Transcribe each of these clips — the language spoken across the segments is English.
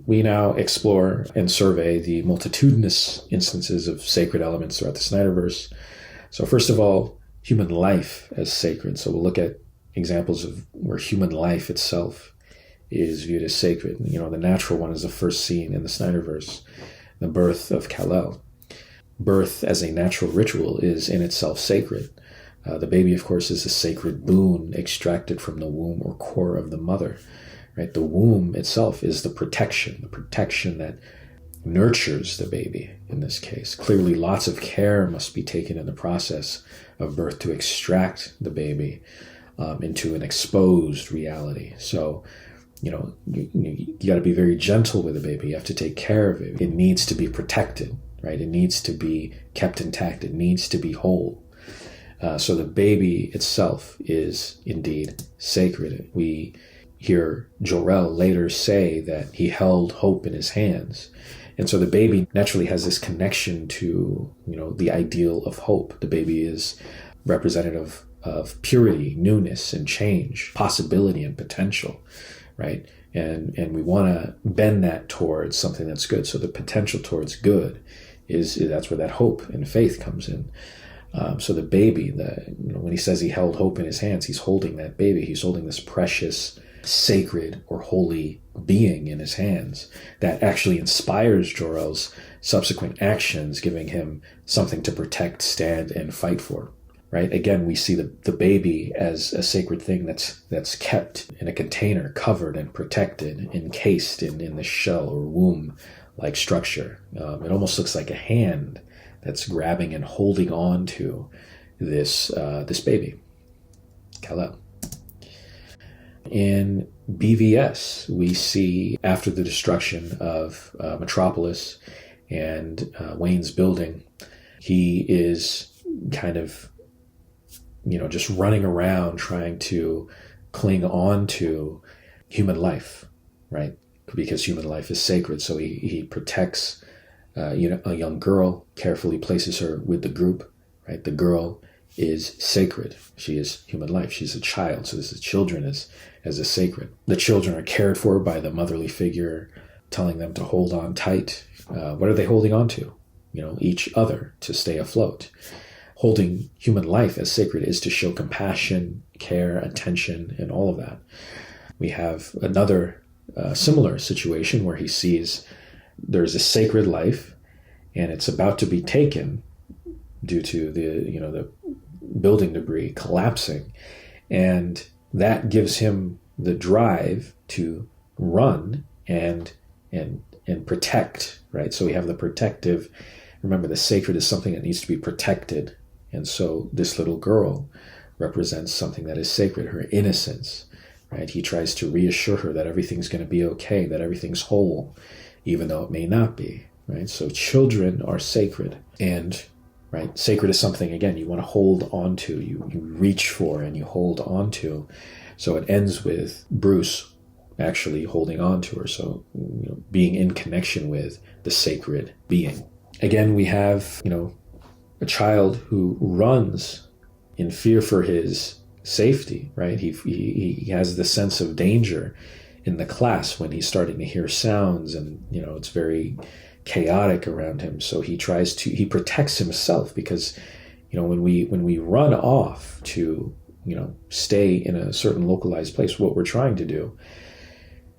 we now explore and survey the multitudinous instances of sacred elements throughout the SnyderVerse. So first of all, human life as sacred. So we'll look at examples of where human life itself is viewed as sacred. The natural one is the first scene in the SnyderVerse, the birth of Kal-El. Birth as a natural ritual is in itself sacred. The baby, of course, is a sacred boon extracted from the womb or core of the mother. Right? The womb itself is the protection that nurtures the baby in this case. Clearly, lots of care must be taken in the process of birth to extract the baby into an exposed reality. So, you got to be very gentle with the baby. You have to take care of it. It needs to be protected, right? It needs to be kept intact. It needs to be whole. So the baby itself is indeed sacred. We hear Jor-El later say that he held hope in his hands. And so the baby naturally has this connection to, the ideal of hope. The baby is representative of purity, newness, and change, possibility and potential, right? And we want to bend that towards something that's good. So the potential towards good that's where that hope and faith comes in. So the baby, when he says he held hope in his hands, he's holding that baby. He's holding this precious, sacred, or holy being in his hands that actually inspires Jor-El's subsequent actions, giving him something to protect, stand, and fight for. Right? Again, we see the baby as a sacred thing that's kept in a container, covered and protected, encased in the shell or womb-like structure. It almost looks like a hand that's grabbing and holding on to this baby, Kal-El. In BVS, we see after the destruction of Metropolis and Wayne's building, he is kind of just running around trying to cling on to human life, right? Because human life is sacred. So he protects a young girl, carefully places her with the group, right? The girl is sacred. She is human life. She's a child. So this is children as a sacred. The children are cared for by the motherly figure, telling them to hold on tight. What are they holding on to? Each other to stay afloat. Holding human life as sacred is to show compassion, care, attention, and all of that. We have another similar situation where he sees there's a sacred life and it's about to be taken due to the building debris collapsing. And that gives him the drive to run and protect, right? So we have the protective. Remember, the sacred is something that needs to be protected. And so this little girl represents something that is sacred, her innocence, right? He tries to reassure her that everything's going to be okay, that everything's whole, even though it may not be, right? So children are sacred. And, right, sacred is something, again, you want to hold on to, you reach for and you hold on to. So it ends with Bruce actually holding on to her. So, being in connection with the sacred being. Again, we have, a child who runs in fear for his safety, right? He has the sense of danger in the class when he's starting to hear sounds and, it's very chaotic around him. So he protects himself because, when we run off to, stay in a certain localized place, what we're trying to do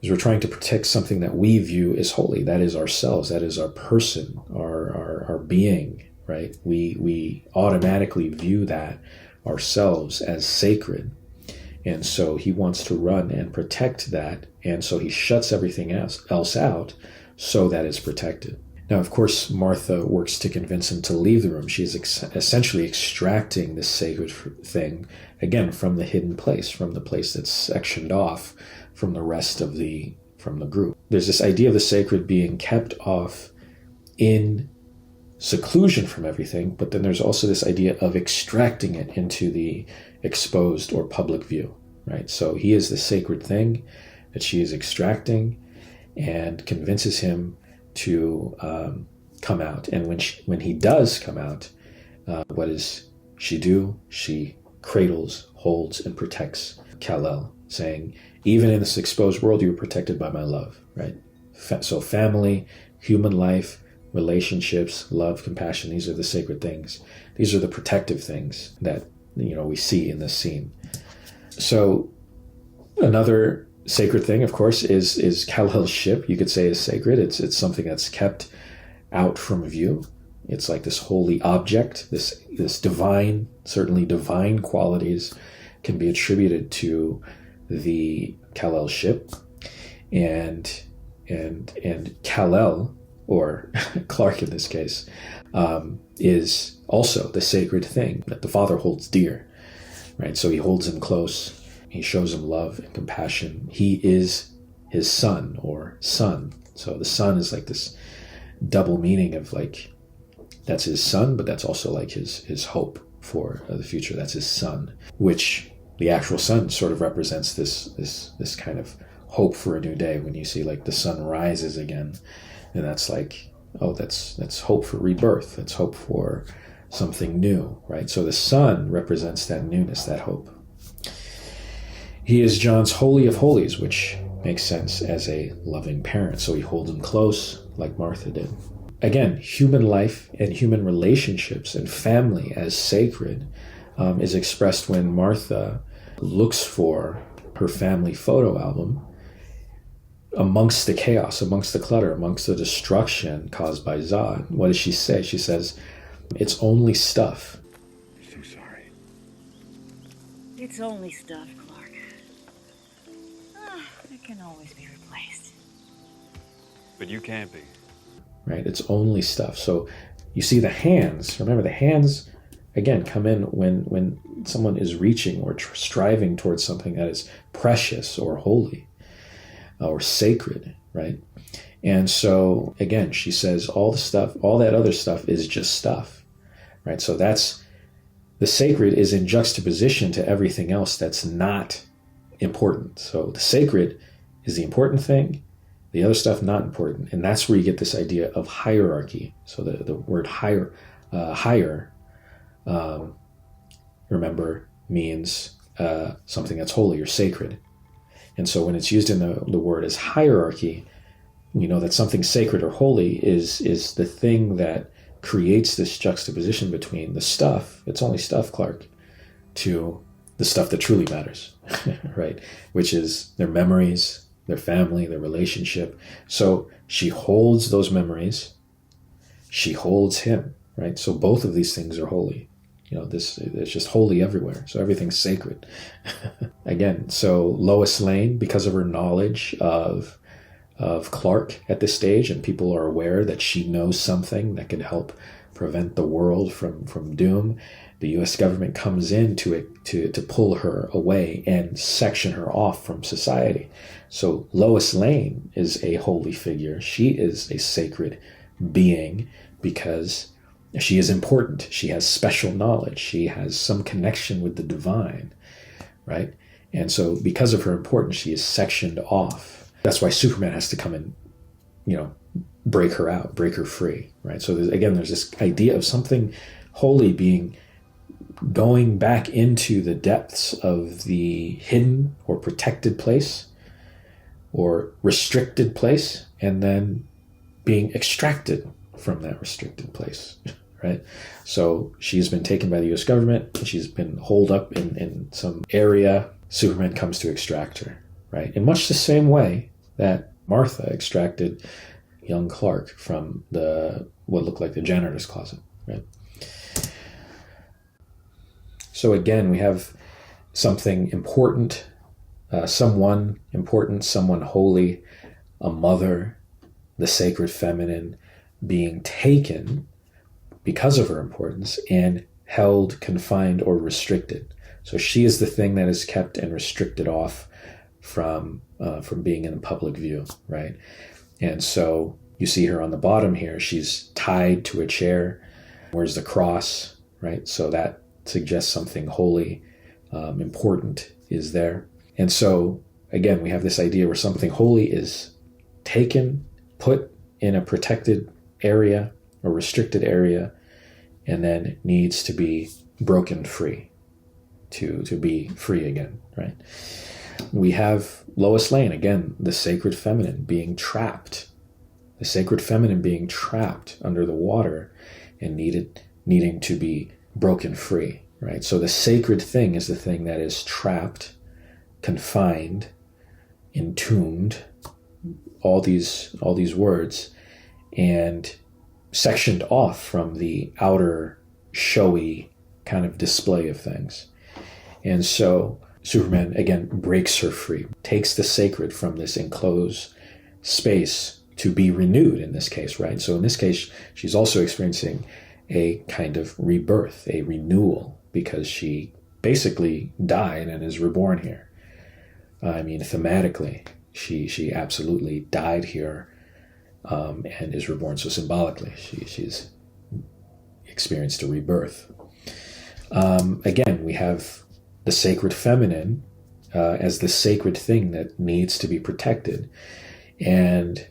is we're trying to protect something that we view as holy. That is ourselves. That is our person, our being. Right? We automatically view that ourselves as sacred. And so he wants to run and protect that. And so he shuts everything else out so that it's protected. Now, of course, Martha works to convince him to leave the room. She is essentially extracting this sacred thing, again, from the hidden place, from the place that's sectioned off from the rest from the group. There's this idea of the sacred being kept off in seclusion from everything, but then there's also this idea of extracting it into the exposed or public view, right? So he is the sacred thing that she is extracting and convinces him to come out. And when he does come out, what does she do? She cradles, holds, and protects Kal-El, saying, even in this exposed world, you are protected by my love, right? So family, human life, relationships, love, compassion, these are the sacred things. These are the protective things that, we see in this scene. So another sacred thing, of course, is Kal-El's ship. You could say is sacred. It's something that's kept out from view. It's like this holy object, this divine, certainly divine qualities can be attributed to the Kal-El ship. And Kal-El, or Clark in this case, is also the sacred thing that the Father holds dear, right? So he holds him close. He shows him love and compassion. He is his son or son. So the son is like this double meaning of like, that's his son, but that's also like his hope for the future. That's his son, which the actual sun sort of represents this kind of hope for a new day. When you see like the sun rises again, and that's like, oh, that's hope for rebirth. That's hope for something new, right? So the sun represents that newness, that hope. He is John's holy of holies, which makes sense as a loving parent. So he holds him close like Martha did. Again, human life and human relationships and family as sacred is expressed when Martha looks for her family photo album amongst the chaos, amongst the clutter, amongst the destruction caused by Zod. What does she say? She says, "It's only stuff." I'm so sorry. It's only stuff, Clark. It can always be replaced. But you can't be. Right? It's only stuff. So you see the hands. Remember, the hands, again, come in when someone is reaching or striving towards something that is precious or holy or sacred, right? And so, again, she says all the stuff, all that other stuff is just stuff, right? So that's, the sacred is in juxtaposition to everything else that's not important. So the sacred is the important thing, the other stuff not important. And that's where you get this idea of hierarchy. So the word higher, remember, means something that's holy or sacred. And so when it's used in the word as hierarchy, we know that something sacred or holy is the thing that creates this juxtaposition between the stuff, it's only stuff, Clark, to the stuff that truly matters, right? Which is their memories, their family, their relationship. So she holds those memories. She holds him, right? So both of these things are holy. It's just holy everywhere. So everything's sacred. Again, so Lois Lane, because of her knowledge of Clark at this stage, and people are aware that she knows something that can help prevent the world from doom, the U.S. government comes in to pull her away and section her off from society. So Lois Lane is a holy figure. She is a sacred being because she is important. She has special knowledge. She has some connection with the divine, right? And so because of her importance, she is sectioned off. That's why Superman has to come and, break her out, break her free, right? So there's this idea of something holy going back into the depths of the hidden or protected place or restricted place, and then being extracted from that restricted place, right? So she's been taken by the U.S. government. She's been holed up in some area. Superman comes to extract her, right? In much the same way that Martha extracted young Clark from what looked like the janitor's closet, right? So again, we have something important, someone important, someone holy, a mother, the sacred feminine, being taken because of her importance and held, confined, or restricted. So she is the thing that is kept and restricted off from being in the public view, right? And so you see her on the bottom here. She's tied to a chair. Where's the cross, right? So that suggests something holy, important is there. And so, again, we have this idea where something holy is taken, put in a protected area or restricted area, and then needs to be broken free, to be free again, right? We have Lois Lane, again, the sacred feminine, being trapped the sacred feminine being trapped under the water and needing to be broken free, right? So the sacred thing is the thing that is trapped, confined, entombed, all these words, and sectioned off from the outer showy kind of display of things. And so Superman, again, breaks her free, takes the sacred from this enclosed space to be renewed in this case, right? So in this case, she's also experiencing a kind of rebirth, a renewal, because she basically died and is reborn here. I mean, thematically, she absolutely died here and is reborn. So symbolically, she's experienced a rebirth. Again, we have the sacred feminine as the sacred thing that needs to be protected. And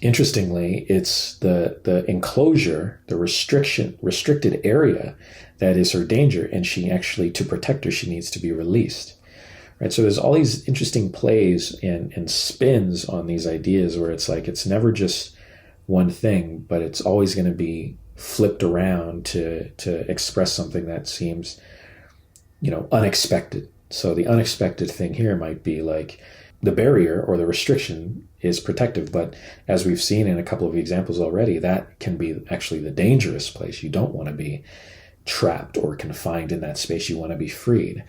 interestingly, it's the enclosure, the restricted area that is her danger, and she actually, to protect her, she needs to be released. Right? So there's all these interesting plays and spins on these ideas where it's like it's never just one thing, but it's always going to be flipped around to express something that seems, unexpected. So the unexpected thing here might be like the barrier or the restriction is protective, but as we've seen in a couple of examples already, that can be actually the dangerous place. You don't want to be trapped or confined in that space. You want to be freed.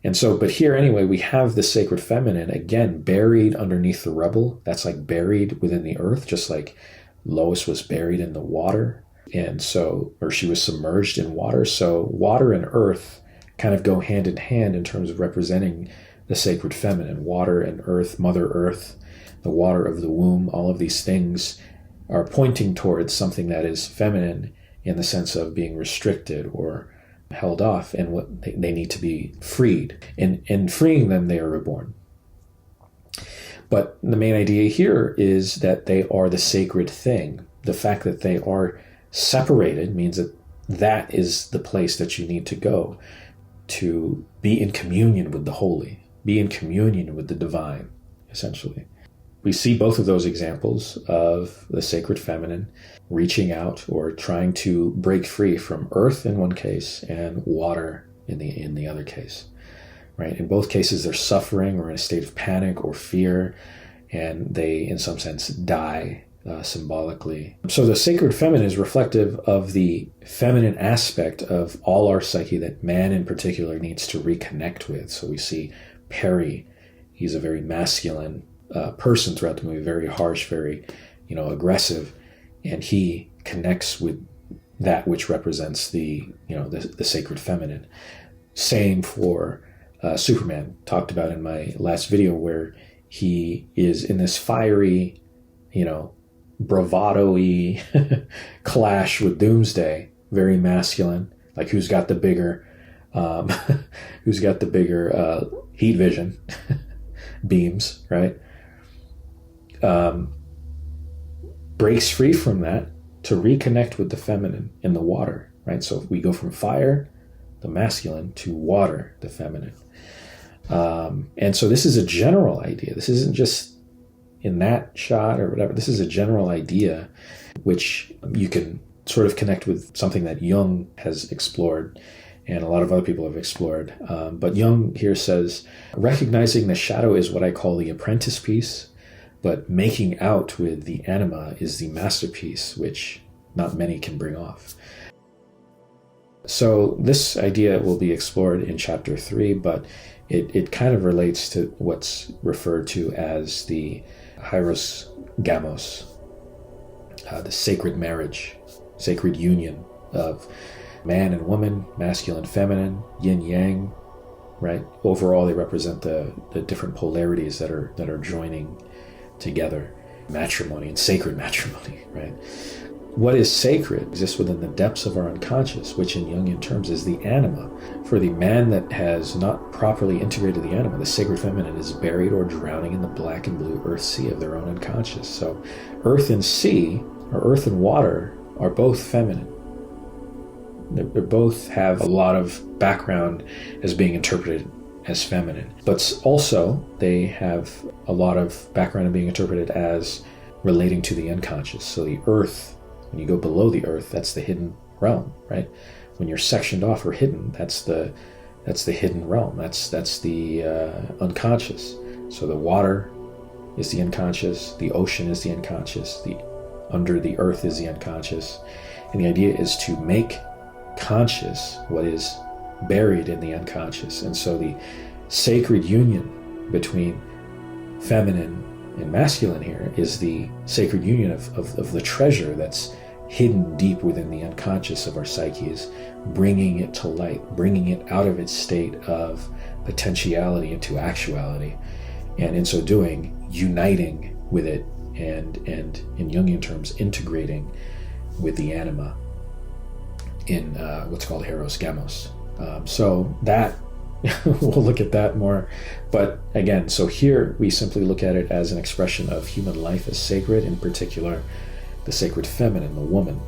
And so, but here anyway, we have the sacred feminine, again, buried underneath the rubble. That's like buried within the earth, just like Lois was buried in the water. And so, or she was submerged in water. So water and earth kind of go hand in hand in terms of representing the sacred feminine. Water and earth, Mother Earth, the water of the womb, all of these things are pointing towards something that is feminine in the sense of being restricted or held off, and what they need to be freed. And in freeing them, they are reborn. But the main idea here is that they are the sacred thing. The fact that they are separated means that that is the place that you need to go to be in communion with the holy, be in communion with the divine, essentially. We see both of those examples of the sacred feminine reaching out or trying to break free from earth in one case and water in the other case, right? In both cases, they're suffering or in a state of panic or fear, and they, in some sense, die symbolically. So the sacred feminine is reflective of the feminine aspect of all our psyche that man in particular needs to reconnect with. So we see Perry, he's a very masculine person throughout the movie, very harsh, very, aggressive, and he connects with that which represents the sacred feminine. Same for Superman, talked about in my last video, where he is in this fiery, bravado-y clash with Doomsday, very masculine, like who's got the bigger heat vision beams, right? Breaks free from that to reconnect with the feminine in the water, right? So we go from fire, the masculine, to water, the feminine. And so this is a general idea. This isn't just in that shot or whatever. This is a general idea which you can sort of connect with something that Jung has explored and a lot of other people have explored. But Jung here says, recognizing the shadow is what I call the apprentice piece, but making out with the anima is the masterpiece, which not many can bring off. So this idea will be explored in chapter 3, but it kind of relates to what's referred to as the Hieros Gamos, the sacred marriage, sacred union of man and woman, masculine, feminine, yin yang, right? Overall, they represent the different polarities that are joining together. Matrimony and sacred matrimony, right? What is sacred exists within the depths of our unconscious, which in Jungian terms is the anima. For the man that has not properly integrated the anima, the sacred feminine is buried or drowning in the black and blue earth sea of their own unconscious. So earth and sea, or earth and water, are both feminine. They both have a lot of background as being interpreted as feminine. But also, they have a lot of background in being interpreted as relating to the unconscious. So the earth, when you go below the earth, that's the hidden realm, right? When you're sectioned off or hidden, that's the hidden realm. That's the unconscious. So the water is the unconscious, the ocean is the unconscious, the under the earth is the unconscious. And the idea is to make conscious what is buried in the unconscious. And so the sacred union between feminine and masculine here is the sacred union of the treasure that's hidden deep within the unconscious of our psyches, bringing it to light, bringing it out of its state of potentiality into actuality, and in so doing, uniting with it, and in Jungian terms, integrating with the anima in what's called Hieros, Gamos. So that, we'll look at that more. But again, so here we simply look at it as an expression of human life as sacred, in particular, the sacred feminine, the woman.